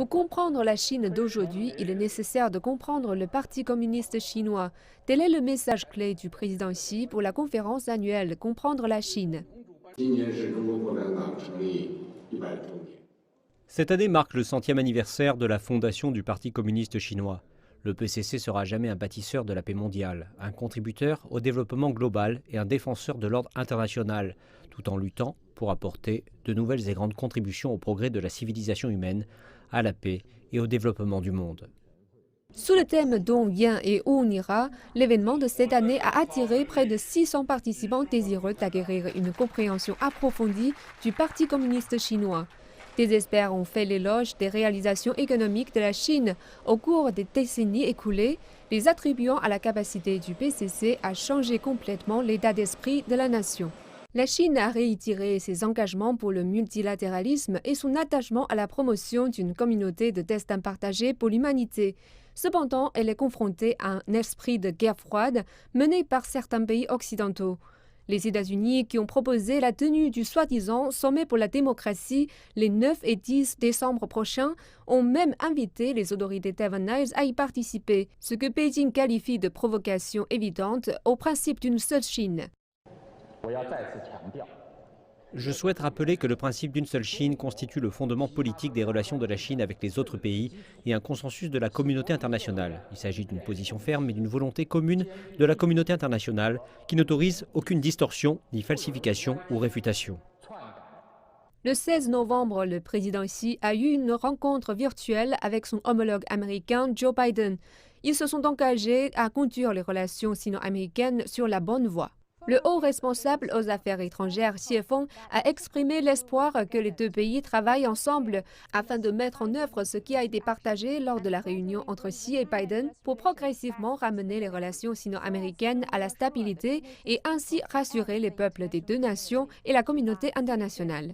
Pour comprendre la Chine d'aujourd'hui, il est nécessaire de comprendre le Parti communiste chinois. Tel est le message clé du président Xi pour la conférence annuelle Comprendre la Chine. Cette année marque le 100e anniversaire de la fondation du Parti communiste chinois. Le PCC sera jamais un bâtisseur de la paix mondiale, un contributeur au développement global et un défenseur de l'ordre international, tout en luttant pour apporter de nouvelles et grandes contributions au progrès de la civilisation humaine, à la paix et au développement du monde. Sous le thème D'où on vient et où on ira, l'événement de cette année a attiré près de 600 participants désireux d'acquérir une compréhension approfondie du Parti communiste chinois. Des experts ont fait l'éloge des réalisations économiques de la Chine au cours des décennies écoulées, les attribuant à la capacité du PCC à changer complètement l'état d'esprit de la nation. La Chine a réitéré ses engagements pour le multilatéralisme et son attachement à la promotion d'une communauté de destin partagé pour l'humanité. Cependant, elle est confrontée à un esprit de guerre froide mené par certains pays occidentaux. Les États-Unis, qui ont proposé la tenue du soi-disant sommet pour la démocratie les 9 et 10 décembre prochains, ont même invité les autorités taïwanaises à y participer, ce que Pékin qualifie de provocation évidente au principe d'une seule Chine. Je souhaite rappeler que le principe d'une seule Chine constitue le fondement politique des relations de la Chine avec les autres pays et un consensus de la communauté internationale. Il s'agit d'une position ferme et d'une volonté commune de la communauté internationale qui n'autorise aucune distorsion, ni falsification ou réfutation. Le 16 novembre, le président Xi a eu une rencontre virtuelle avec son homologue américain Joe Biden. Ils se sont engagés à conduire les relations sino-américaines sur la bonne voie. Le haut responsable aux affaires étrangères, Xie Feng, a exprimé l'espoir que les deux pays travaillent ensemble afin de mettre en œuvre ce qui a été partagé lors de la réunion entre Xi et Biden pour progressivement ramener les relations sino-américaines à la stabilité et ainsi rassurer les peuples des deux nations et la communauté internationale.